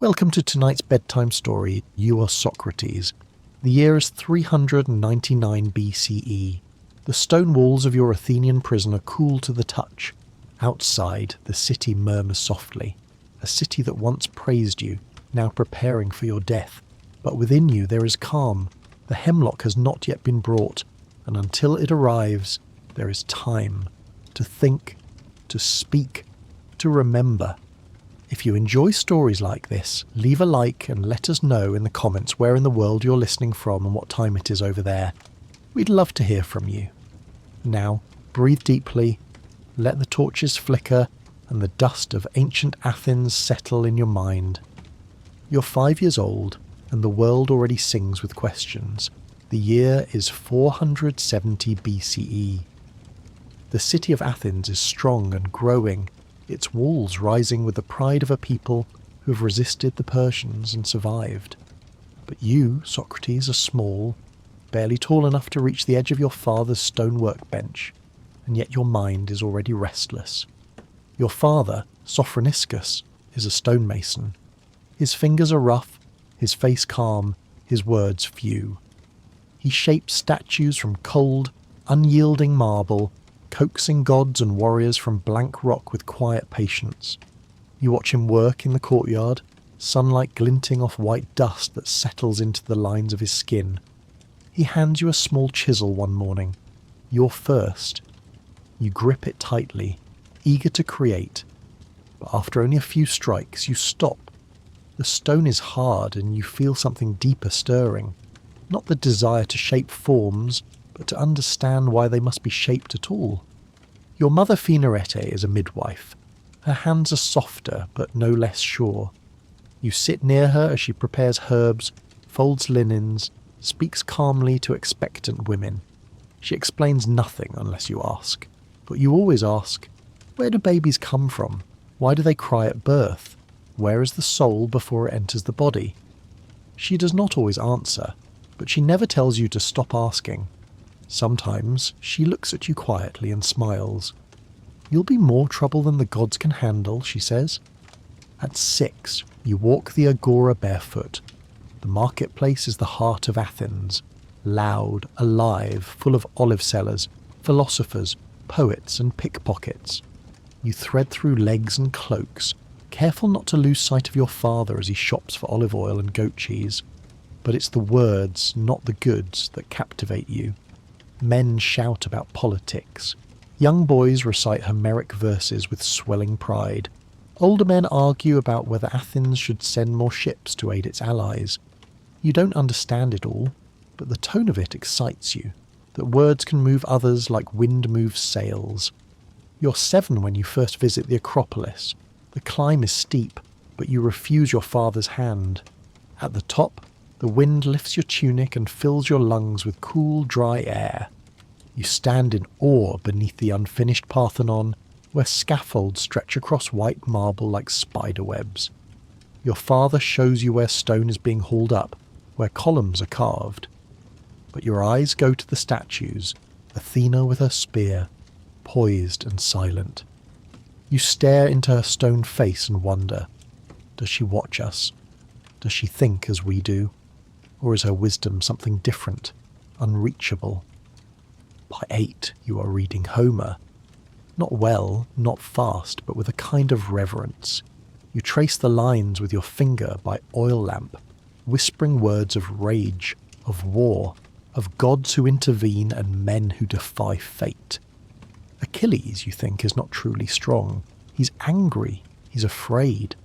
Welcome to tonight's bedtime story, You Are Socrates. The year is 399 BCE. The stone walls of your Athenian prison are cool to the touch. Outside, the city murmurs softly. A city that once praised you, now preparing for your death. But within you there is calm. The hemlock has not yet been brought, and until it arrives, there is time to think, to speak, to remember. If you enjoy stories like this, leave a like and let us know in the comments where in the world you're listening from and what time it is over there. We'd love to hear from you. Now, breathe deeply, let the torches flicker and the dust of ancient Athens settle in your mind. You're 5 years old and the world already sings with questions. The year is 470 BCE. The city of Athens is strong and growing, its walls rising with the pride of a people who have resisted the Persians and survived. But you, Socrates, are small, barely tall enough to reach the edge of your father's stonework bench, and yet your mind is already restless. Your father, Socrates, is a stonemason. His fingers are rough, his face calm, his words few. He shapes statues from cold, unyielding marble, coaxing gods and warriors from blank rock with quiet patience. You watch him work in the courtyard, sunlight glinting off white dust that settles into the lines of his skin. He hands you a small chisel one morning. Your first. You grip it tightly, eager to create. But after only a few strikes, you stop. The stone is hard and you feel something deeper stirring. Not the desire to shape forms, but to understand why they must be shaped at all. Your mother Finerete is a midwife. Her hands are softer, but no less sure. You sit near her as she prepares herbs, folds linens, speaks calmly to expectant women. She explains nothing unless you ask. But you always ask, where do babies come from? Why do they cry at birth? Where is the soul before it enters the body? She does not always answer, but she never tells you to stop asking. Sometimes she looks at you quietly and smiles. You'll be more trouble than the gods can handle, she says. At 6, you walk the agora barefoot. The marketplace is the heart of Athens, loud, alive, full of olive sellers, philosophers, poets and pickpockets. You thread through legs and cloaks, careful not to lose sight of your father as he shops for olive oil and goat cheese. But it's the words, not the goods, that captivate you. Men shout about politics. Young boys recite Homeric verses with swelling pride. Older men argue about whether Athens should send more ships to aid its allies. You don't understand it all, but the tone of it excites you, that words can move others like wind moves sails. You're 7 when you first visit the Acropolis. The climb is steep, but you refuse your father's hand. At the top, the wind lifts your tunic and fills your lungs with cool, dry air. You stand in awe beneath the unfinished Parthenon, where scaffolds stretch across white marble like spider webs. Your father shows you where stone is being hauled up, where columns are carved. But your eyes go to the statues, Athena with her spear, poised and silent. You stare into her stone face and wonder, does she watch us? Does she think as we do? Or is her wisdom something different, unreachable? By 8, you are reading Homer. Not well, not fast, but with a kind of reverence. You trace the lines with your finger by oil lamp, whispering words of rage, of war, of gods who intervene and men who defy fate. Achilles, you think, is not truly strong. He's angry. He's afraid.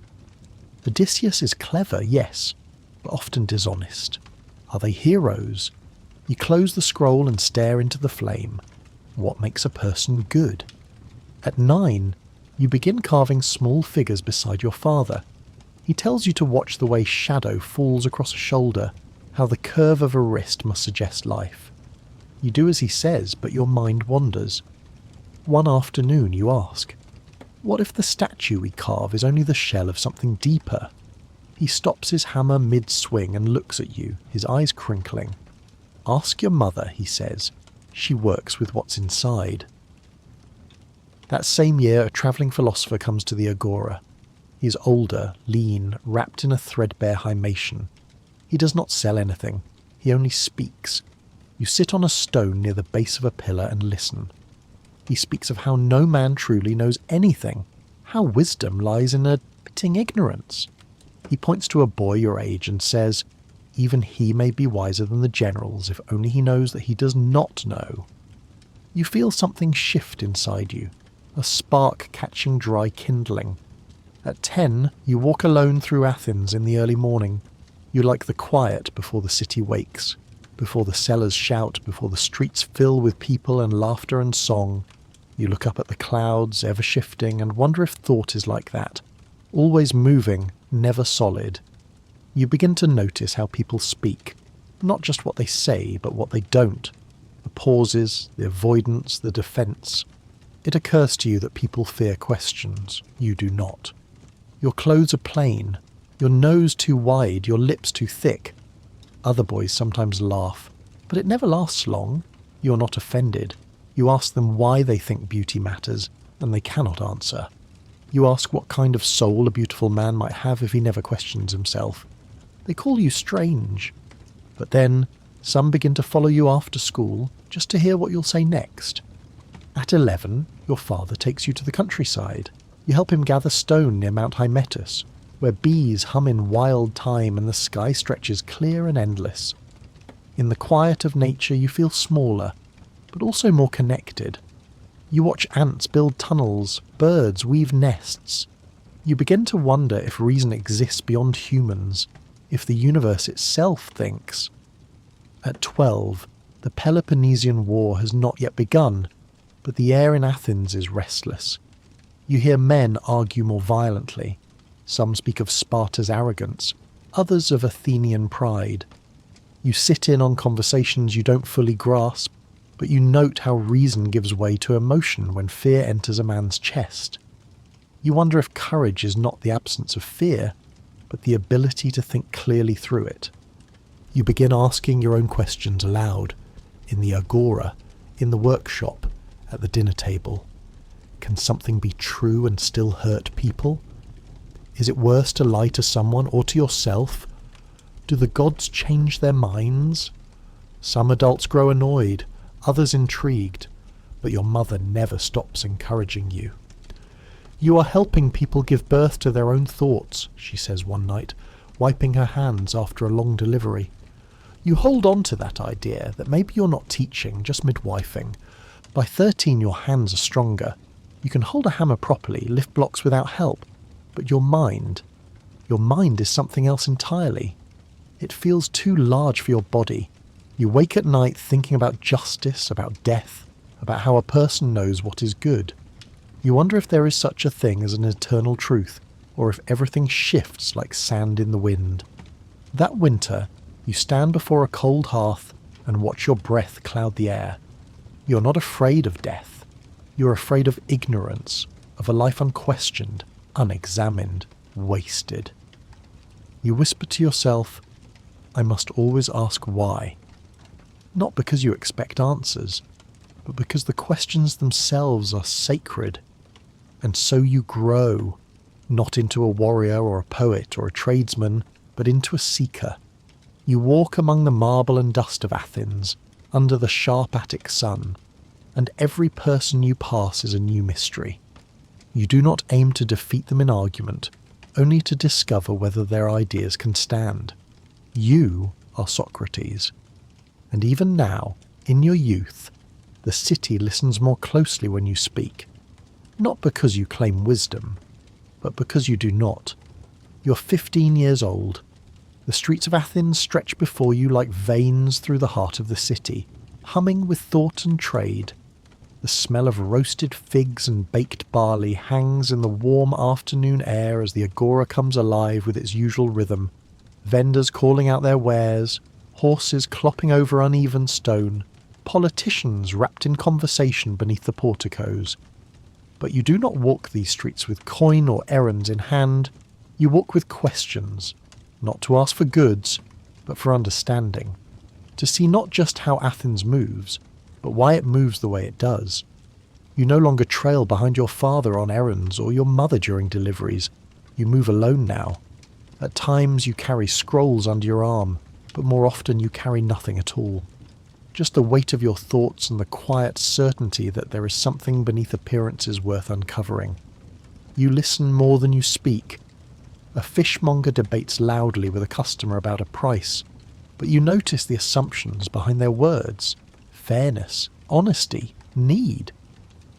Odysseus is clever, yes, but often dishonest. Are they heroes? You close the scroll and stare into the flame. What makes a person good? At 9, you begin carving small figures beside your father. He tells you to watch the way shadow falls across a shoulder, how the curve of a wrist must suggest life. You do as he says, but your mind wanders. One afternoon you ask, what if the statue we carve is only the shell of something deeper? He stops his hammer mid-swing and looks at you, his eyes crinkling. Ask your mother, he says. She works with what's inside. That same year, a travelling philosopher comes to the agora. He He is older, lean, wrapped in a threadbare himation. He does not sell anything. He only speaks. You sit on a stone near the base of a pillar and listen. He speaks of how no man truly knows anything, how wisdom lies in admitting ignorance. He points to a boy your age and says, even he may be wiser than the generals if only he knows that he does not know. You feel something shift inside you, a spark catching dry kindling. At 10, you walk alone through Athens in the early morning. You like the quiet before the city wakes, before the sellers shout, before the streets fill with people and laughter and song. You look up at the clouds, ever shifting, and wonder if thought is like that, always moving, never solid. You begin to notice how people speak, not just what they say, but what they don't. The pauses, the avoidance, the defence. It occurs to you that people fear questions. You do not. Your clothes are plain, your nose too wide, your lips too thick. Other boys sometimes laugh, but it never lasts long. You are not offended. You ask them why they think beauty matters, and they cannot answer. You ask what kind of soul a beautiful man might have if he never questions himself. They call you strange. But then, some begin to follow you after school, just to hear what you'll say next. At 11, your father takes you to the countryside. You help him gather stone near Mount Hymettus, where bees hum in wild time and the sky stretches clear and endless. In the quiet of nature you feel smaller, but also more connected. You watch ants build tunnels, birds weave nests. You begin to wonder if reason exists beyond humans, if the universe itself thinks. At 12, the Peloponnesian War has not yet begun, but the air in Athens is restless. You hear men argue more violently. Some speak of Sparta's arrogance, others of Athenian pride. You sit in on conversations you don't fully grasp, but you note how reason gives way to emotion when fear enters a man's chest. You wonder if courage is not the absence of fear, but the ability to think clearly through it. You begin asking your own questions aloud, in the agora, in the workshop, at the dinner table. Can something be true and still hurt people? Is it worse to lie to someone or to yourself? Do the gods change their minds? Some adults grow annoyed, others intrigued, but your mother never stops encouraging you. You are helping people give birth to their own thoughts, she says one night, wiping her hands after a long delivery. You hold on to that idea that maybe you're not teaching, just midwifing. By 13 your hands are stronger. You can hold a hammer properly, lift blocks without help. But your mind is something else entirely. It feels too large for your body. You wake at night thinking about justice, about death, about how a person knows what is good. You wonder if there is such a thing as an eternal truth, or if everything shifts like sand in the wind. That winter, you stand before a cold hearth and watch your breath cloud the air. You're not afraid of death. You're afraid of ignorance, of a life unquestioned, unexamined, wasted. You whisper to yourself, I must always ask why. Not because you expect answers, but because the questions themselves are sacred. And so you grow, not into a warrior or a poet or a tradesman, but into a seeker. You walk among the marble and dust of Athens, under the sharp Attic sun, and every person you pass is a new mystery. You do not aim to defeat them in argument, only to discover whether their ideas can stand. You are Socrates. And even now, in your youth, the city listens more closely when you speak. Not because you claim wisdom, but because you do not. You're 15 years old. The streets of Athens stretch before you like veins through the heart of the city, humming with thought and trade. The smell of roasted figs and baked barley hangs in the warm afternoon air as the agora comes alive with its usual rhythm. Vendors calling out their wares, horses clopping over uneven stone, politicians wrapped in conversation beneath the porticos. But you do not walk these streets with coin or errands in hand. You walk with questions, not to ask for goods, but for understanding. To see not just how Athens moves, but why it moves the way it does. You no longer trail behind your father on errands or your mother during deliveries. You move alone now. At times you carry scrolls under your arm, but more often you carry nothing at all. Just the weight of your thoughts and the quiet certainty that there is something beneath appearances worth uncovering. You listen more than you speak. A fishmonger debates loudly with a customer about a price, but you notice the assumptions behind their words: fairness, honesty, need.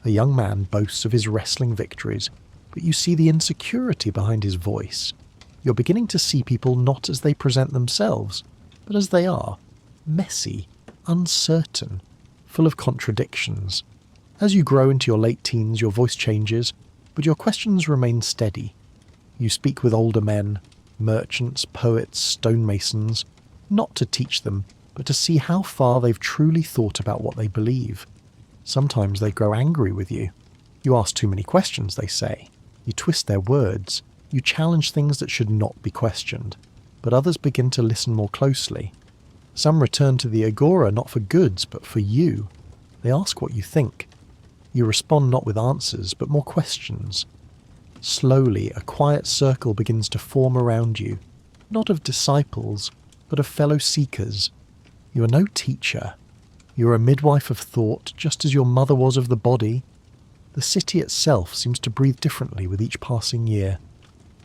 A young man boasts of his wrestling victories, but you see the insecurity behind his voice. You're beginning to see people not as they present themselves, but as they are: messy, uncertain, full of contradictions. As you grow into your late teens, your voice changes, but your questions remain steady. You speak with older men, merchants, poets, stonemasons, not to teach them, but to see how far they've truly thought about what they believe. Sometimes they grow angry with you. You ask too many questions, they say. You twist their words. You challenge things that should not be questioned. But others begin to listen more closely. Some return to the agora not for goods, but for you. They ask what you think. You respond not with answers, but more questions. Slowly, a quiet circle begins to form around you, not of disciples, but of fellow seekers. You are no teacher. You are a midwife of thought, just as your mother was of the body. The city itself seems to breathe differently with each passing year.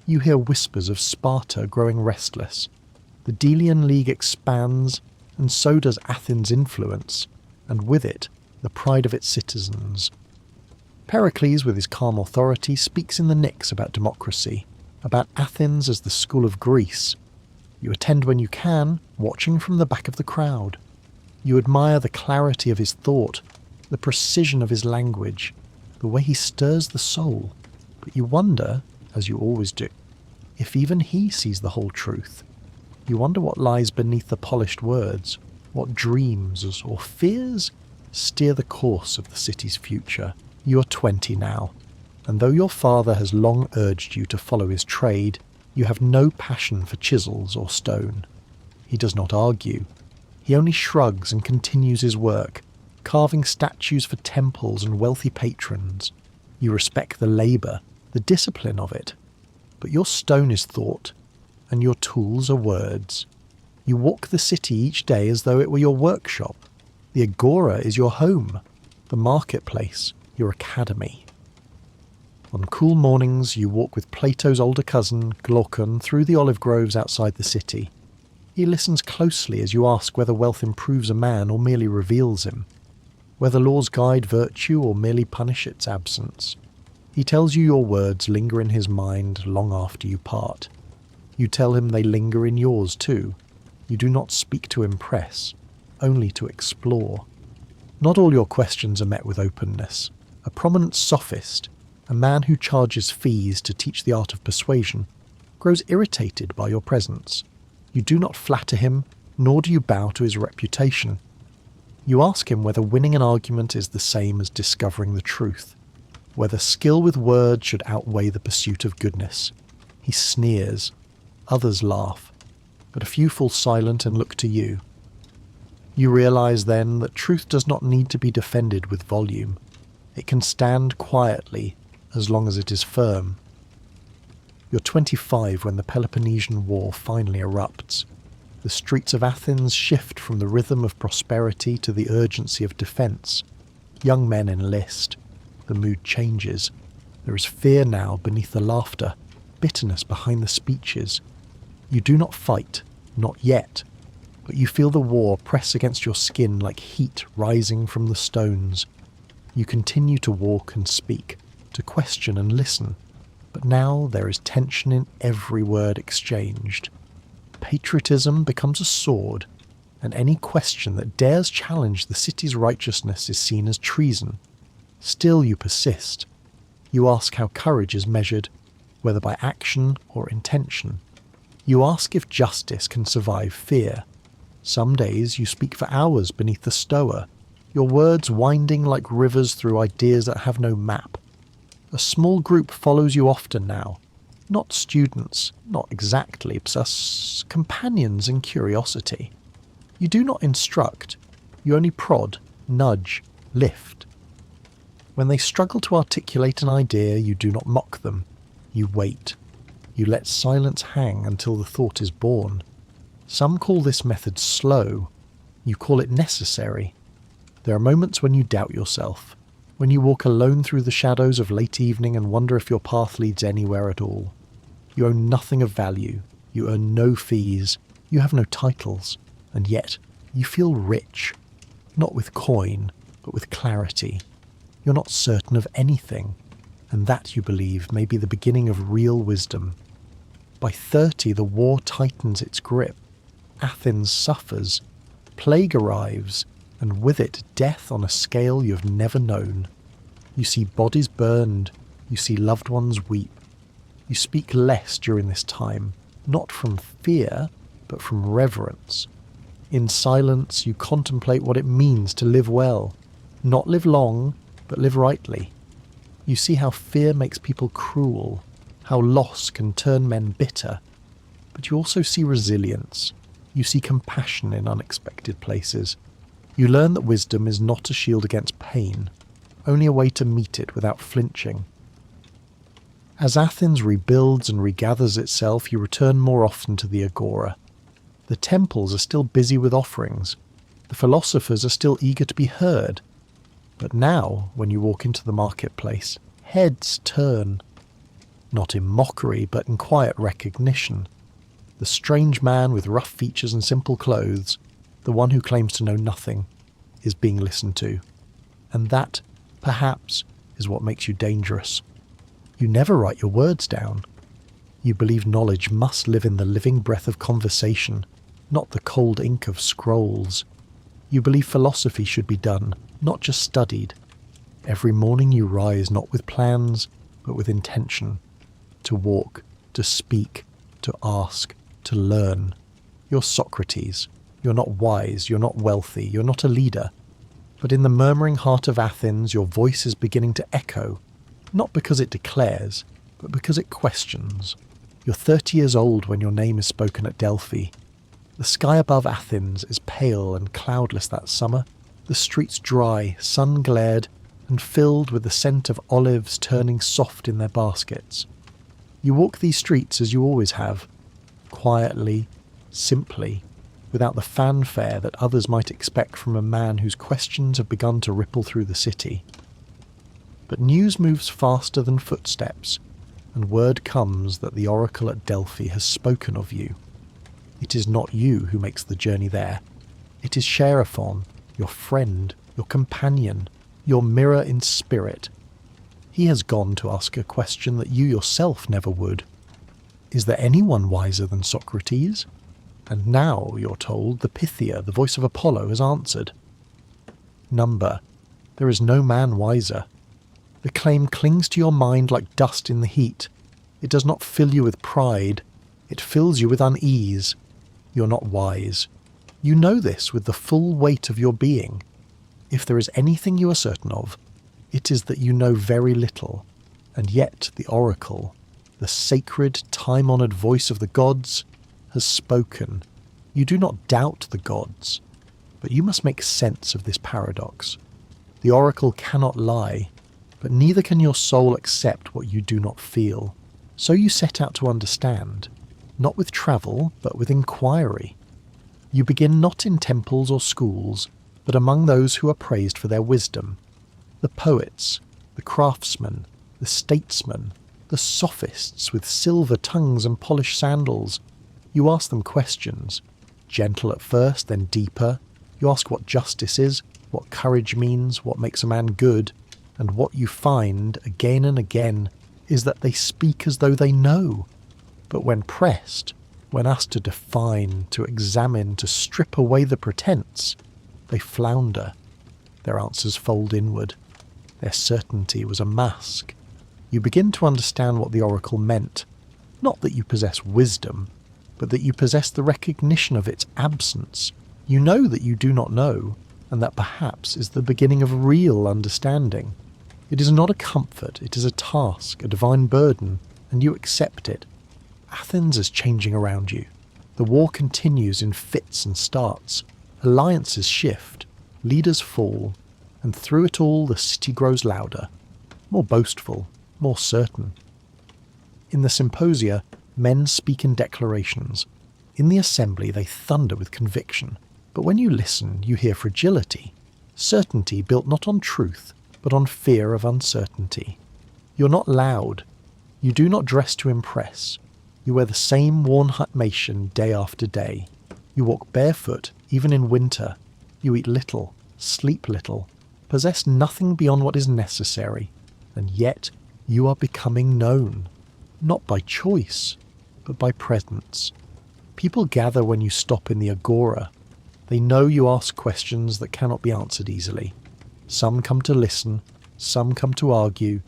You hear whispers of Sparta growing restless. The Delian League expands, and so does Athens' influence, and with it, the pride of its citizens. Pericles, with his calm authority, speaks in the Nyx about democracy, about Athens as the school of Greece. You attend when you can, watching from the back of the crowd. You admire the clarity of his thought, the precision of his language, the way he stirs the soul. But you wonder, as you always do, if even he sees the whole truth. You wonder what lies beneath the polished words, what dreams or fears steer the course of the city's future. You are 20 now, and though your father has long urged you to follow his trade, you have no passion for chisels or stone. He does not argue. He only shrugs and continues his work, carving statues for temples and wealthy patrons. You respect the labour, the discipline of it. But your stone is thought, and your tools are words. You walk the city each day as though it were your workshop. The agora is your home, the marketplace, your academy. On cool mornings you walk with Plato's older cousin, Glaucon, through the olive groves outside the city. He listens closely as you ask whether wealth improves a man or merely reveals him, whether laws guide virtue or merely punish its absence. He tells you your words linger in his mind long after you part. You tell him they linger in yours too. You do not speak to impress, only to explore. Not all your questions are met with openness. A prominent sophist, a man who charges fees to teach the art of persuasion, grows irritated by your presence. You do not flatter him, nor do you bow to his reputation. You ask him whether winning an argument is the same as discovering the truth, whether skill with words should outweigh the pursuit of goodness. He sneers. Others laugh, but a few fall silent and look to you. You realize then that truth does not need to be defended with volume. It can stand quietly as long as it is firm. You're 25 when the Peloponnesian War finally erupts. The streets of Athens shift from the rhythm of prosperity to the urgency of defence. Young men enlist. The mood changes. There is fear now beneath the laughter, bitterness behind the speeches. You do not fight, not yet, but you feel the war press against your skin like heat rising from the stones. You continue to walk and speak, to question and listen, but now there is tension in every word exchanged. Patriotism becomes a sword, and any question that dares challenge the city's righteousness is seen as treason. Still you persist. You ask how courage is measured, whether by action or intention. You ask if justice can survive fear. Some days you speak for hours beneath the stoa, your words winding like rivers through ideas that have no map. A small group follows you often now. Not students, not exactly, but as companions in curiosity. You do not instruct, you only prod, nudge, lift. When they struggle to articulate an idea, you do not mock them. You wait. You let silence hang until the thought is born. Some call this method slow. You call it necessary. There are moments when you doubt yourself, when you walk alone through the shadows of late evening and wonder if your path leads anywhere at all. You own nothing of value. You earn no fees. You have no titles. And yet, you feel rich. Not with coin, but with clarity. You're not certain of anything. And that, you believe, may be the beginning of real wisdom. By 30, the war tightens its grip. Athens suffers. Plague arrives, and with it death on a scale you've never known. You see bodies burned. You see loved ones weep. You speak less during this time, not from fear, but from reverence. In silence, you contemplate what it means to live well. Not live long, but live rightly. You see how fear makes people cruel, how loss can turn men bitter. But you also see resilience. You see compassion in unexpected places. You learn that wisdom is not a shield against pain, only a way to meet it without flinching. As Athens rebuilds and regathers itself, you return more often to the agora. The temples are still busy with offerings. The philosophers are still eager to be heard. But now, when you walk into the marketplace, heads turn. Not in mockery, but in quiet recognition. The strange man with rough features and simple clothes, the one who claims to know nothing, is being listened to. And that, perhaps, is what makes you dangerous. You never write your words down. You believe knowledge must live in the living breath of conversation, not the cold ink of scrolls. You believe philosophy should be done, not just studied. Every morning you rise not with plans, but with intention. To walk, to speak, to ask, to learn. You're Socrates. You're not wise, you're not wealthy, you're not a leader. But in the murmuring heart of Athens, your voice is beginning to echo, not because it declares, but because it questions. You're 30 years old when your name is spoken at Delphi. The sky above Athens is pale and cloudless that summer, the streets dry, sun-glared, and filled with the scent of olives turning soft in their baskets. You walk these streets as you always have, quietly, simply, without the fanfare that others might expect from a man whose questions have begun to ripple through the city. But news moves faster than footsteps, and word comes that the oracle at Delphi has spoken of you. It is not you who makes the journey there. It is Chaerephon, your friend, your companion, your mirror in spirit. He has gone to ask a question that you yourself never would. Is there anyone wiser than Socrates? And now, you're told, the Pythia, the voice of Apollo, has answered. Number. There is no man wiser. The claim clings to your mind like dust in the heat. It does not fill you with pride. It fills you with unease. You're not wise. You know this with the full weight of your being. If there is anything you are certain of, it is that you know very little, and yet the oracle, the sacred, time-honoured voice of the gods, has spoken. You do not doubt the gods, but you must make sense of this paradox. The oracle cannot lie, but neither can your soul accept what you do not feel. So you set out to understand, not with travel, but with inquiry. You begin not in temples or schools, but among those who are praised for their wisdom. The poets, the craftsmen, the statesmen, the sophists with silver tongues and polished sandals. You ask them questions, gentle at first, then deeper. You ask what justice is, what courage means, what makes a man good, and what you find, again and again, is that they speak as though they know. But when pressed, when asked to define, to examine, to strip away the pretense, they flounder. Their answers fold inward. Their certainty was a mask. You begin to understand what the oracle meant. Not that you possess wisdom, but that you possess the recognition of its absence. You know that you do not know, and that perhaps is the beginning of real understanding. It is not a comfort, it is a task, a divine burden, and you accept it. Athens is changing around you. The war continues in fits and starts. Alliances shift, leaders fall, and through it all the city grows louder, more boastful, more certain. In the symposia, Men speak in declarations. In the assembly they thunder with conviction. But when you listen, you hear fragility. Certainty built not on truth, but on fear of uncertainty. You're not loud. You do not dress to impress. You wear the same worn hatmation day after day. You walk barefoot, even in winter. You eat little, sleep little, possess nothing beyond what is necessary, and yet you are becoming known, not by choice, but by presence. People gather when you stop in the agora. They know you ask questions that cannot be answered easily. Some come to listen, some come to argue,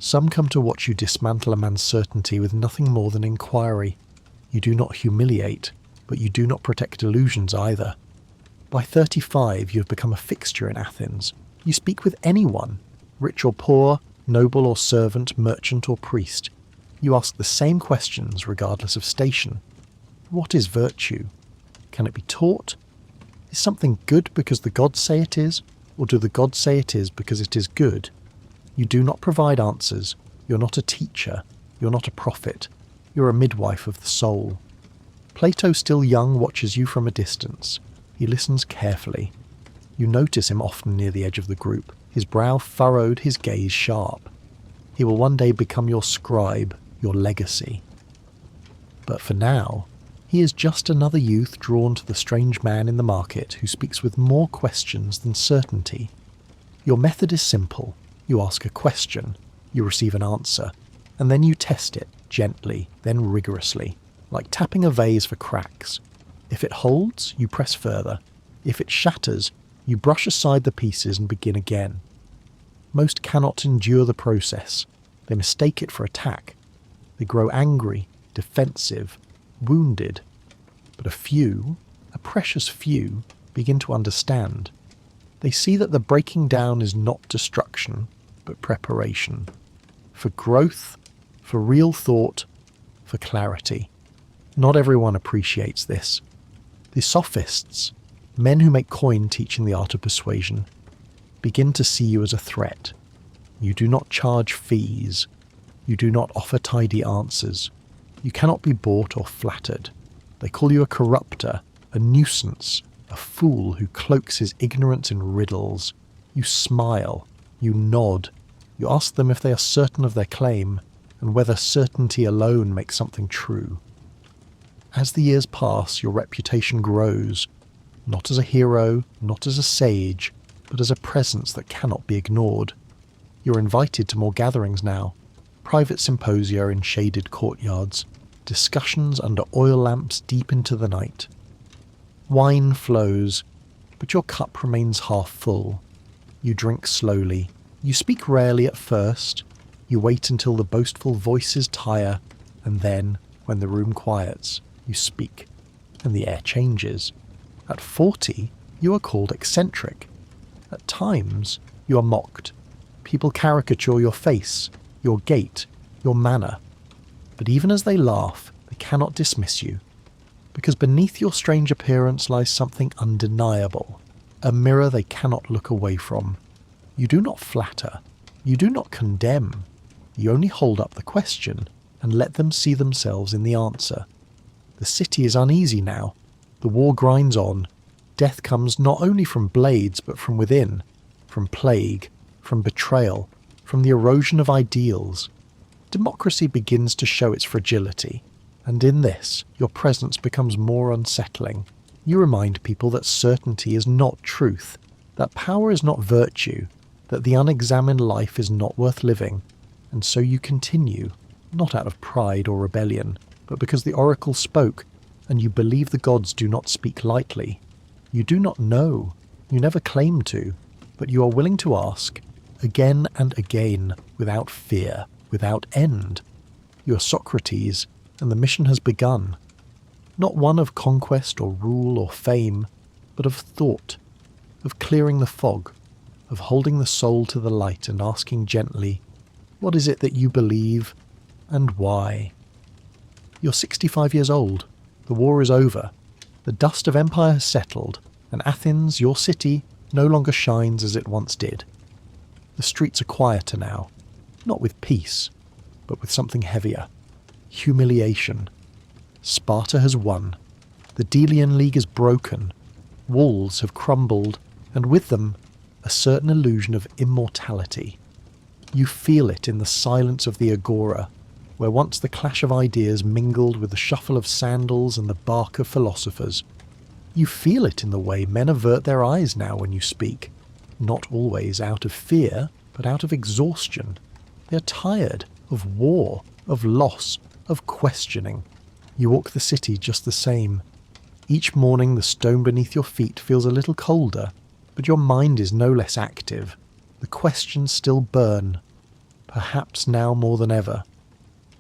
some come to watch you dismantle a man's certainty with nothing more than inquiry. You do not humiliate, but you do not protect illusions either. By 35, you have become a fixture in Athens. You speak with anyone, rich or poor, noble or servant, merchant or priest. You ask the same questions regardless of station. What is virtue? Can it be taught? Is something good because the gods say it is, or do the gods say it is because it is good? You do not provide answers. You're not a teacher. You're not a prophet. You're a midwife of the soul. Plato, still young, watches you from a distance. He listens carefully. You notice him often near the edge of the group, his brow furrowed, his gaze sharp. He will one day become your scribe, your legacy. But for now, he is just another youth drawn to the strange man in the market who speaks with more questions than certainty. Your method is simple. You ask a question, you receive an answer, and then you test it, gently, then rigorously, like tapping a vase for cracks. If it holds, you press further. If it shatters, you brush aside the pieces and begin again. Most cannot endure the process. They mistake it for attack. They grow angry, defensive, wounded. But a few, a precious few, begin to understand. They see that the breaking down is not destruction, but preparation. For growth, for real thought, for clarity. Not everyone appreciates this. The sophists, men who make coin teaching the art of persuasion, begin to see you as a threat. You do not charge fees. You do not offer tidy answers. You cannot be bought or flattered. They call you a corrupter, a nuisance, a fool who cloaks his ignorance in riddles. You smile. You nod. You ask them if they are certain of their claim, and whether certainty alone makes something true. As the years pass, your reputation grows, not as a hero, not as a sage, but as a presence that cannot be ignored. You're invited to more gatherings now, private symposia in shaded courtyards, discussions under oil lamps deep into the night. Wine flows, but your cup remains half full. You drink slowly. You speak rarely at first. You wait until the boastful voices tire, and then, when the room quiets, you speak, and the air changes. At 40, you are called eccentric. At times, you are mocked. People caricature your face, your gait, your manner. But even as they laugh, they cannot dismiss you, because beneath your strange appearance lies something undeniable, a mirror they cannot look away from. You do not flatter. You do not condemn. You only hold up the question and let them see themselves in the answer. The city is uneasy now. The war grinds on. Death comes not only from blades but from within, from plague, from betrayal, from the erosion of ideals. Democracy begins to show its fragility, and in this your presence becomes more unsettling. You remind people that certainty is not truth, that power is not virtue, that the unexamined life is not worth living, and so you continue, not out of pride or rebellion, but because the oracle spoke, and you believe the gods do not speak lightly. You do not know, you never claim to, but you are willing to ask, again and again, without fear, without end. You are Socrates, and the mission has begun. Not one of conquest or rule or fame, but of thought, of clearing the fog, of holding the soul to the light and asking gently, what is it that you believe, and why? You're 65 years old. The war is over. The dust of empire has settled, and Athens, your city, no longer shines as it once did. The streets are quieter now, not with peace, but with something heavier. Humiliation, Sparta has won. The Delian League is broken. Walls have crumbled, and with them, a certain illusion of immortality. You feel it in the silence of the agora, where once the clash of ideas mingled with the shuffle of sandals and the bark of philosophers. You feel it in the way men avert their eyes now when you speak, not always out of fear, but out of exhaustion. They are tired of war, of loss, of questioning. You walk the city just the same. Each morning the stone beneath your feet feels a little colder, but your mind is no less active. The questions still burn, perhaps now more than ever.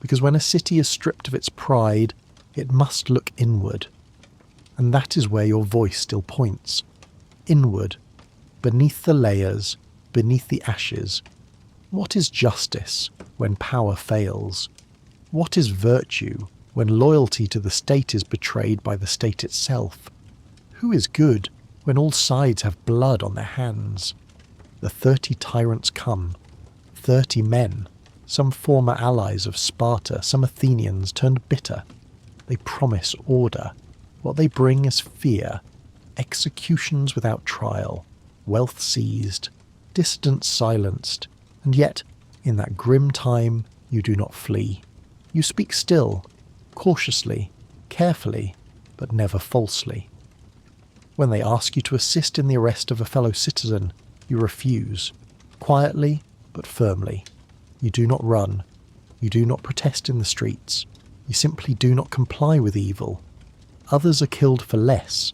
Because when a city is stripped of its pride, it must look inward. And that is where your voice still points. Inward, beneath the layers, beneath the ashes. What is justice when power fails? What is virtue when loyalty to the state is betrayed by the state itself? Who is good when all sides have blood on their hands? The 30 tyrants come, 30 men, some former allies of Sparta, some Athenians turned bitter. They promise order. What they bring is fear, executions without trial, wealth seized, dissidents silenced, and yet, in that grim time, you do not flee. You speak still, cautiously, carefully, but never falsely. When they ask you to assist in the arrest of a fellow citizen, you refuse, quietly but firmly. You do not run. You do not protest in the streets. You simply do not comply with evil. Others are killed for less.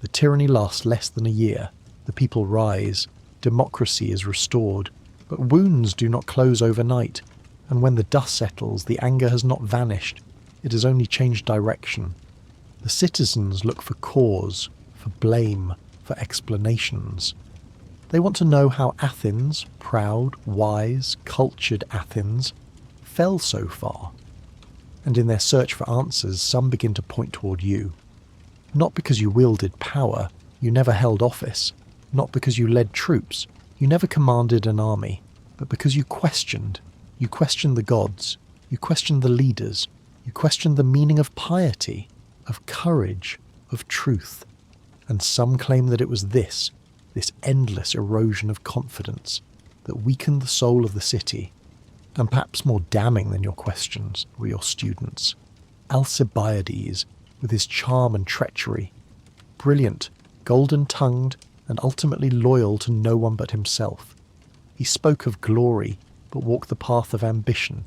The tyranny lasts less than a year. The people rise. Democracy is restored. But wounds do not close overnight, and when the dust settles, the anger has not vanished. It has only changed direction. The citizens look for cause, for blame, for explanations. They want to know how Athens, proud, wise, cultured Athens, fell so far. And in their search for answers, some begin to point toward you. Not because you wielded power, you never held office. Not because you led troops, you never commanded an army. But because you questioned. You questioned the gods. You questioned the leaders. You questioned the meaning of piety, of courage, of truth. And some claim that it was this endless erosion of confidence, that weakened the soul of the city. And perhaps more damning than your questions were your students. Alcibiades, with his charm and treachery, brilliant, golden-tongued, and ultimately loyal to no one but himself. He spoke of glory, but walked the path of ambition.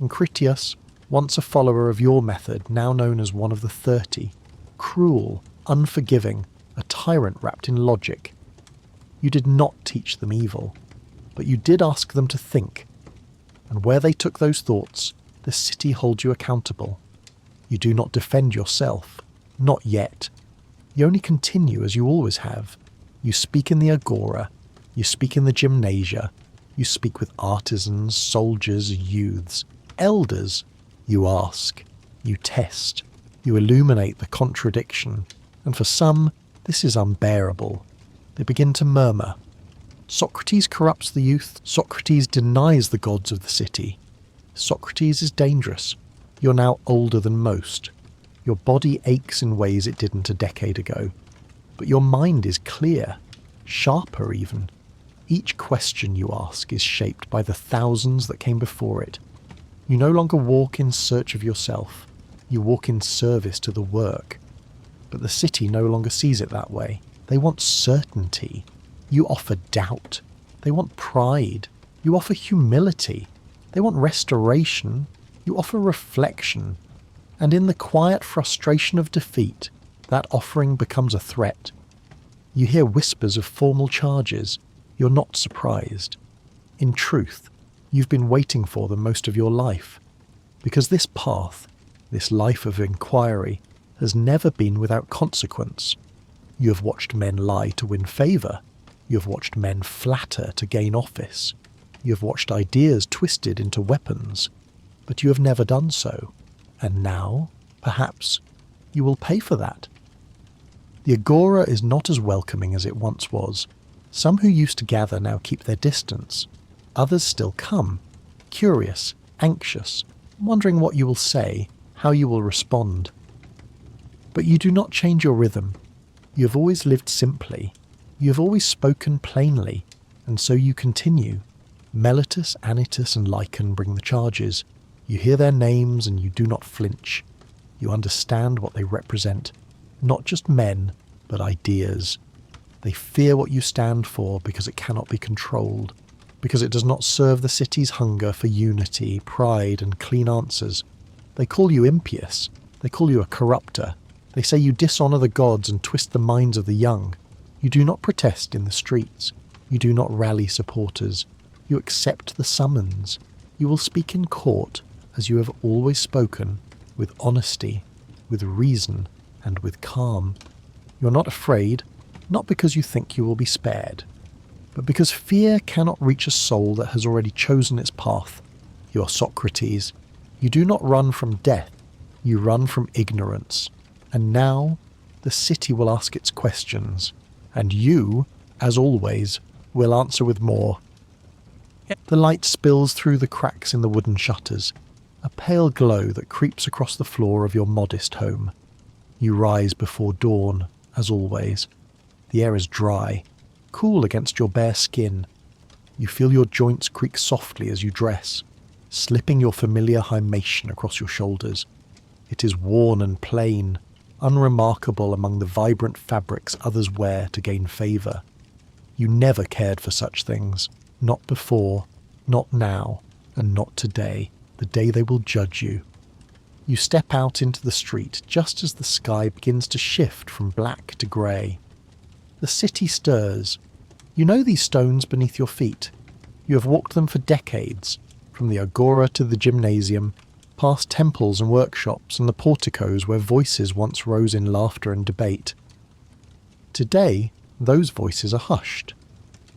And Critias, once a follower of your method, now known as one of the 30, cruel, unforgiving, a tyrant wrapped in logic. You did not teach them evil, but you did ask them to think. And where they took those thoughts, the city holds you accountable. You do not defend yourself. Not yet. You only continue as you always have. You speak in the agora. You speak in the gymnasia. You speak with artisans, soldiers, youths, elders. You ask. You test. You illuminate the contradiction. And for some, this is unbearable. They begin to murmur. Socrates corrupts the youth. Socrates denies the gods of the city. Socrates is dangerous. You're now older than most. Your body aches in ways it didn't a decade ago. But your mind is clear, sharper even. Each question you ask is shaped by the thousands that came before it. You no longer walk in search of yourself. You walk in service to the work. But the city no longer sees it that way. They want certainty. You offer doubt. They want pride. You offer humility. They want restoration. You offer reflection. And in the quiet frustration of defeat, that offering becomes a threat. You hear whispers of formal charges. You're not surprised. In truth, you've been waiting for them most of your life. Because this path, this life of inquiry, has never been without consequence. You have watched men lie to win favour. You have watched men flatter to gain office. You have watched ideas twisted into weapons. But you have never done so. And now, perhaps, you will pay for that. The agora is not as welcoming as it once was. Some who used to gather now keep their distance. Others still come, curious, anxious, wondering what you will say, how you will respond. But you do not change your rhythm. You have always lived simply. You have always spoken plainly, and so you continue. Meletus, Anytus, and Lycan bring the charges. You hear their names and you do not flinch. You understand what they represent. Not just men, but ideas. They fear what you stand for because it cannot be controlled, because it does not serve the city's hunger for unity, pride, and clean answers. They call you impious. They call you a corrupter. They say you dishonour the gods and twist the minds of the young. You do not protest in the streets. You do not rally supporters. You accept the summons. You will speak in court as you have always spoken, with honesty, with reason, and with calm. You are not afraid, not because you think you will be spared, but because fear cannot reach a soul that has already chosen its path. You are Socrates. You do not run from death. You run from ignorance. And now the city will ask its questions, and you, as always, will answer with more. The light spills through the cracks in the wooden shutters, a pale glow that creeps across the floor of your modest home. You rise before dawn, as always. The air is dry, cool against your bare skin. You feel your joints creak softly as you dress, slipping your familiar hymation across your shoulders. It is worn and plain, unremarkable among the vibrant fabrics others wear to gain favour. You never cared for such things. Not before, not now, and not today, the day they will judge you. You step out into the street just as the sky begins to shift from black to grey. The city stirs. You know these stones beneath your feet. You have walked them for decades, from the agora to the gymnasium, past temples and workshops and the porticos where voices once rose in laughter and debate. Today, those voices are hushed.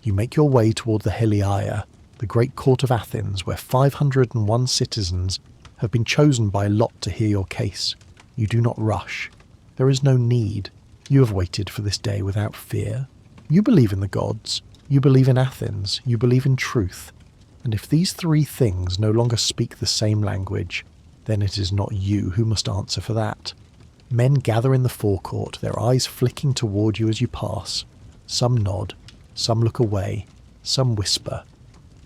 You make your way toward the Heliaia, the great court of Athens, where 501 citizens have been chosen by lot to hear your case. You do not rush. There is no need. You have waited for this day without fear. You believe in the gods. You believe in Athens. You believe in truth. And if these three things no longer speak the same language, then it is not you who must answer for that. Men gather in the forecourt, their eyes flicking toward you as you pass. Some nod. Some look away, some whisper.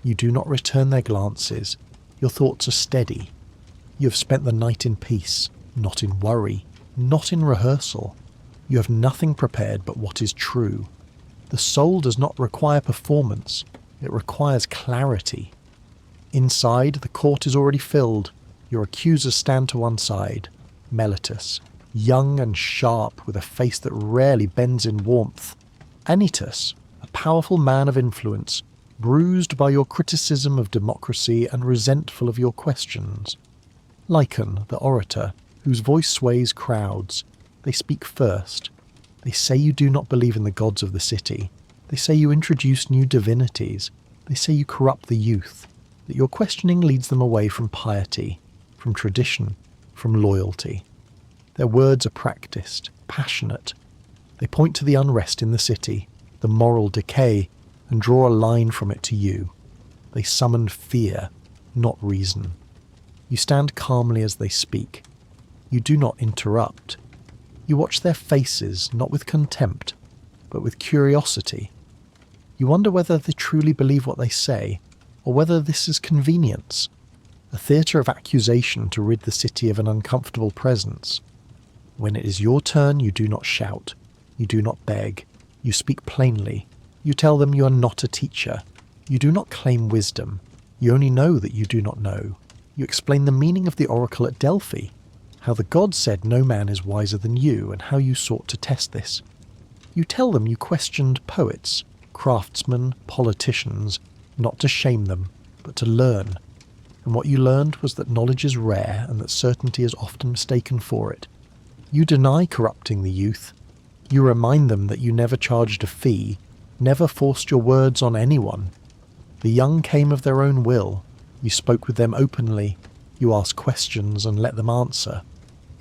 You do not return their glances. Your thoughts are steady. You have spent the night in peace, not in worry, not in rehearsal. You have nothing prepared but what is true. The soul does not require performance, it requires clarity. Inside, the court is already filled. Your accusers stand to one side. Meletus, young and sharp with a face that rarely bends in warmth. Anytus, a powerful man of influence, bruised by your criticism of democracy and resentful of your questions. Lycan, the orator, whose voice sways crowds. They speak first. They say you do not believe in the gods of the city. They say you introduce new divinities. They say you corrupt the youth, that your questioning leads them away from piety, from tradition, from loyalty. Their words are practiced, passionate. They point to the unrest in the city, the moral decay, and draw a line from it to you. They summon fear, not reason. You stand calmly as they speak. You do not interrupt. You watch their faces, not with contempt, but with curiosity. You wonder whether they truly believe what they say, or whether this is convenience, a theatre of accusation to rid the city of an uncomfortable presence. When it is your turn, you do not shout. You do not beg. You speak plainly. You tell them you are not a teacher. You do not claim wisdom. You only know that you do not know. You explain the meaning of the oracle at Delphi, how the gods said no man is wiser than you, and how you sought to test this. You tell them you questioned poets, craftsmen, politicians, not to shame them, but to learn. And what you learned was that knowledge is rare and that certainty is often mistaken for it. You deny corrupting the youth. You remind them that you never charged a fee, never forced your words on anyone. The young came of their own will. You spoke with them openly. You ask questions and let them answer.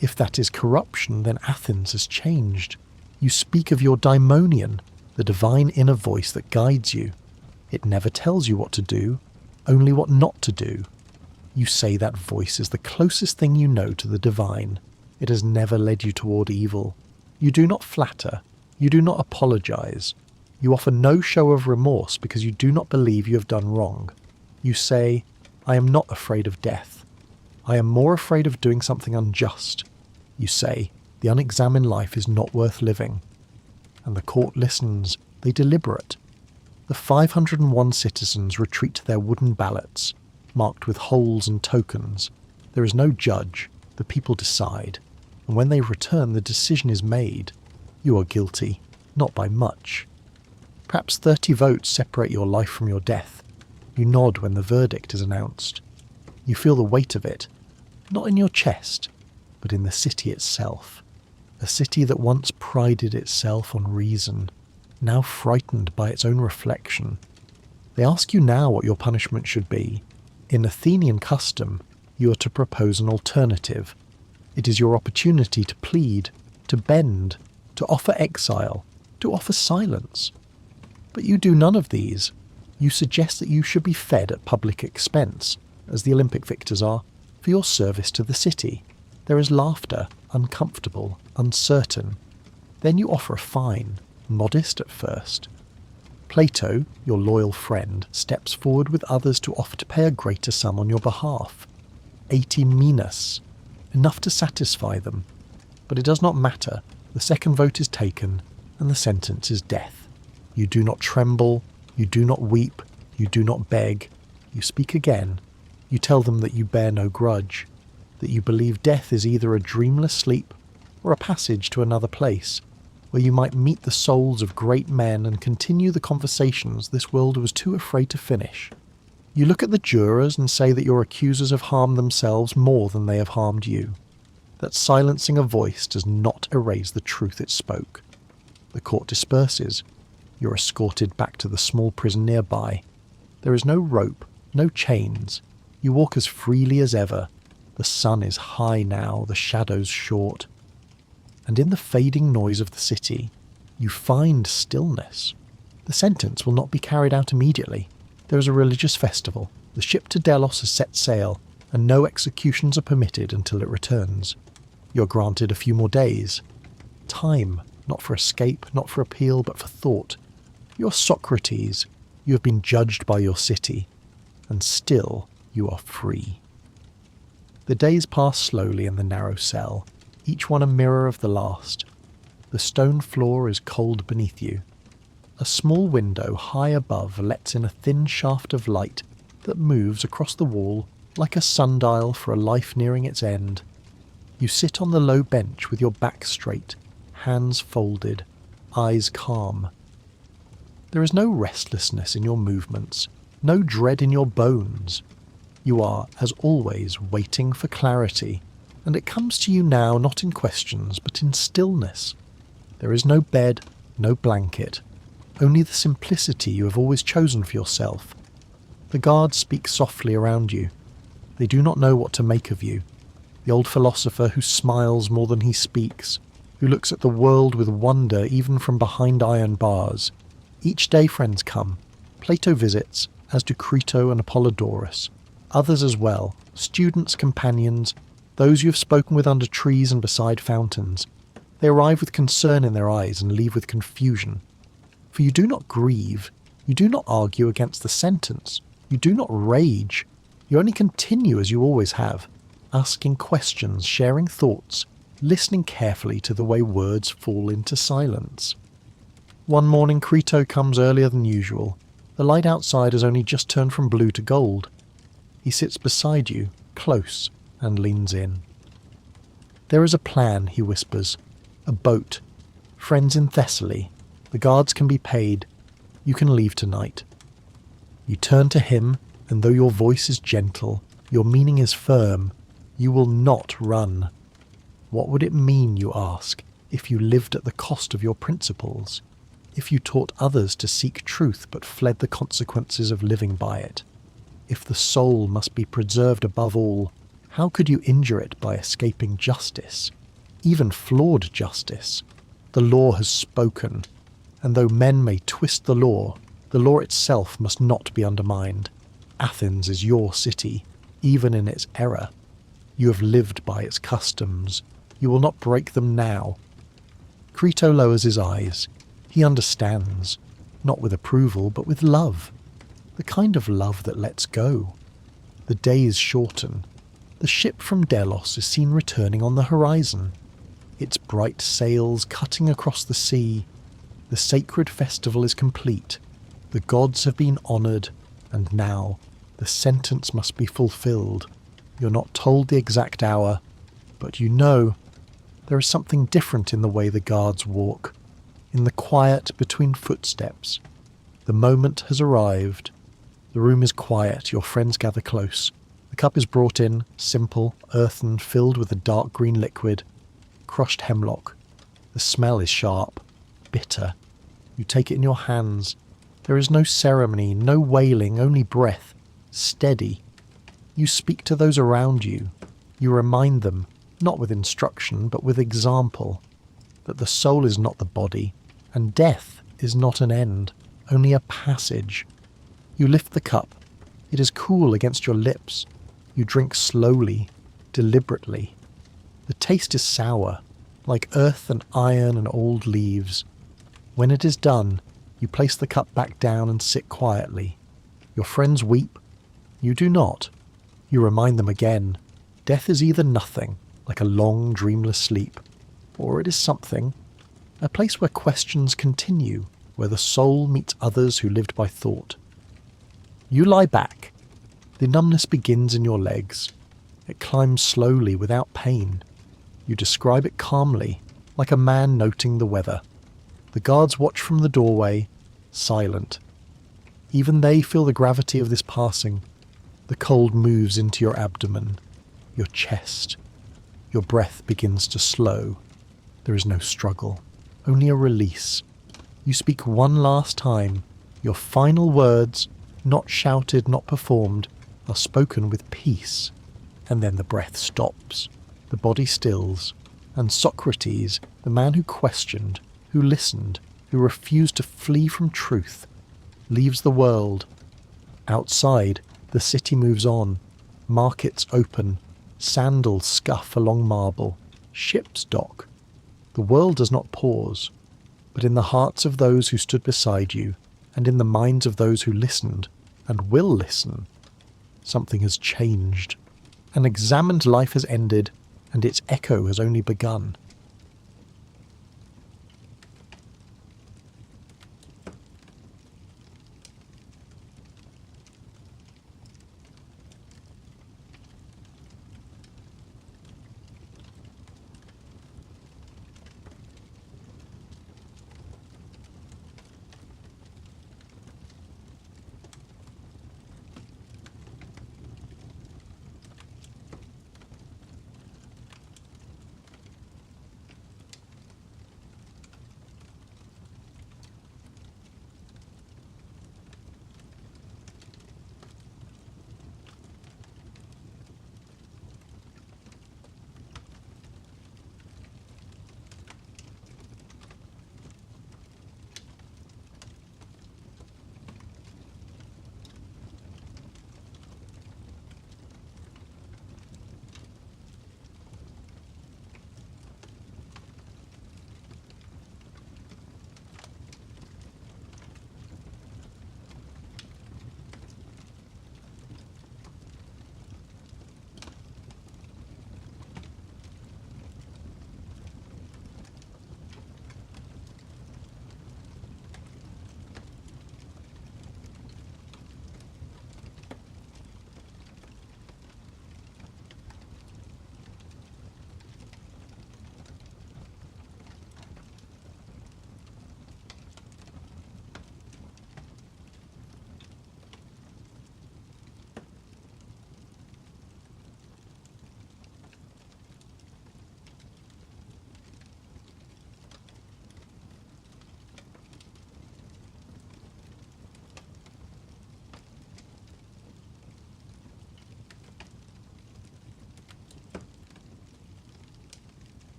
If that is corruption, then Athens has changed. You speak of your daimonion, the divine inner voice that guides you. It never tells you what to do, only what not to do. You say that voice is the closest thing you know to the divine. It has never led you toward evil. You do not flatter. You do not apologize. You offer no show of remorse because you do not believe you have done wrong. You say, I am not afraid of death. I am more afraid of doing something unjust. You say, the unexamined life is not worth living. And the court listens. They deliberate. The 501 citizens retreat to their wooden ballots, marked with holes and tokens. There is no judge. The people decide. And when they return, the decision is made. You are guilty, not by much. Perhaps 30 votes separate your life from your death. You nod when the verdict is announced. You feel the weight of it, not in your chest, but in the city itself. A city that once prided itself on reason, now frightened by its own reflection. They ask you now what your punishment should be. In Athenian custom, you are to propose an alternative. It is your opportunity to plead, to bend, to offer exile, to offer silence. But you do none of these. You suggest that you should be fed at public expense, as the Olympic victors are, for your service to the city. There is laughter, uncomfortable, uncertain. Then you offer a fine, modest at first. Plato, your loyal friend, steps forward with others to offer to pay a greater sum on your behalf. 80 minas, enough to satisfy them. But it does not matter. The second vote is taken, and the sentence is death. You do not tremble, you do not weep, you do not beg. You speak again. You tell them that you bear no grudge, that you believe death is either a dreamless sleep or a passage to another place, where you might meet the souls of great men and continue the conversations this world was too afraid to finish. You look at the jurors and say that your accusers have harmed themselves more than they have harmed you, that silencing a voice does not erase the truth it spoke. The court disperses. You're escorted back to the small prison nearby. There is no rope, no chains. You walk as freely as ever. The sun is high now, the shadows short. And in the fading noise of the city, you find stillness. The sentence will not be carried out immediately. There is a religious festival. The ship to Delos has set sail, and no executions are permitted until it returns. You're granted a few more days. Time, not for escape, not for appeal, but for thought. You're Socrates. You have been judged by your city, and still you are free. The days pass slowly in the narrow cell, each one a mirror of the last. The stone floor is cold beneath you. A small window high above lets in a thin shaft of light that moves across the wall like a sundial for a life nearing its end. You sit on the low bench with your back straight, hands folded, eyes calm. There is no restlessness in your movements, no dread in your bones. You are, as always, waiting for clarity, and it comes to you now not in questions but in stillness. There is no bed, no blanket, only the simplicity you have always chosen for yourself. The guards speak softly around you. They do not know what to make of you. The old philosopher who smiles more than he speaks, who looks at the world with wonder even from behind iron bars. Each day friends come. Plato visits, as do Crito and Apollodorus. Others as well, students, companions, those you have spoken with under trees and beside fountains. They arrive with concern in their eyes and leave with confusion. For you do not grieve, you do not argue against the sentence, you do not rage, you only continue as you always have, asking questions, sharing thoughts, listening carefully to the way words fall into silence. One morning Crito comes earlier than usual. The light outside has only just turned from blue to gold. He sits beside you, close, and leans in. There is a plan, he whispers. A boat. Friends in Thessaly. The guards can be paid. You can leave tonight. You turn to him, and though your voice is gentle, your meaning is firm. You will not run. What would it mean, you ask, if you lived at the cost of your principles? If you taught others to seek truth but fled the consequences of living by it? If the soul must be preserved above all, how could you injure it by escaping justice? Even flawed justice. The law has spoken, and though men may twist the law itself must not be undermined. Athens is your city. even in its error. You have lived by its customs. You will not break them now. Crito lowers his eyes. He understands, not with approval, but with love. The kind of love that lets go. The days shorten. The ship from Delos is seen returning on the horizon. Its bright sails cutting across the sea. The sacred festival is complete. The gods have been honoured, and now the sentence must be fulfilled. You're not told the exact hour, but you know there is something different in the way the guards walk, in the quiet between footsteps. The moment has arrived. The room is quiet, your friends gather close. The cup is brought in, simple, earthen, filled with a dark green liquid. Crushed hemlock. The smell is sharp, bitter. You take it in your hands. There is no ceremony, no wailing, only breath. Steady. You speak to those around you. You remind them, not with instruction, but with example, that the soul is not the body, and death is not an end, only a passage. You lift the cup. It is cool against your lips. You drink slowly, deliberately. The taste is sour, like earth and iron and old leaves. When it is done, you place the cup back down and sit quietly. Your friends weep. You do not. You remind them again. Death is either nothing, like a long, dreamless sleep, or it is something, a place where questions continue, where the soul meets others who lived by thought. You lie back. The numbness begins in your legs. It climbs slowly without pain. You describe it calmly, like a man noting the weather. The guards watch from the doorway, silent. Even they feel the gravity of this passing. The cold moves into your abdomen, your chest. Your breath begins to slow. There is no struggle, only a release. You speak one last time. Your final words, not shouted, not performed, are spoken with peace. And then the breath stops. The body stills. And Socrates, the man who questioned, who listened, who refused to flee from truth, leaves the world. Outside, the city moves on. Markets open. Sandals scuff along marble. Ships dock. The world does not pause. But in the hearts of those who stood beside you, and in the minds of those who listened, and will listen, something has changed. An examined life has ended, and its echo has only begun.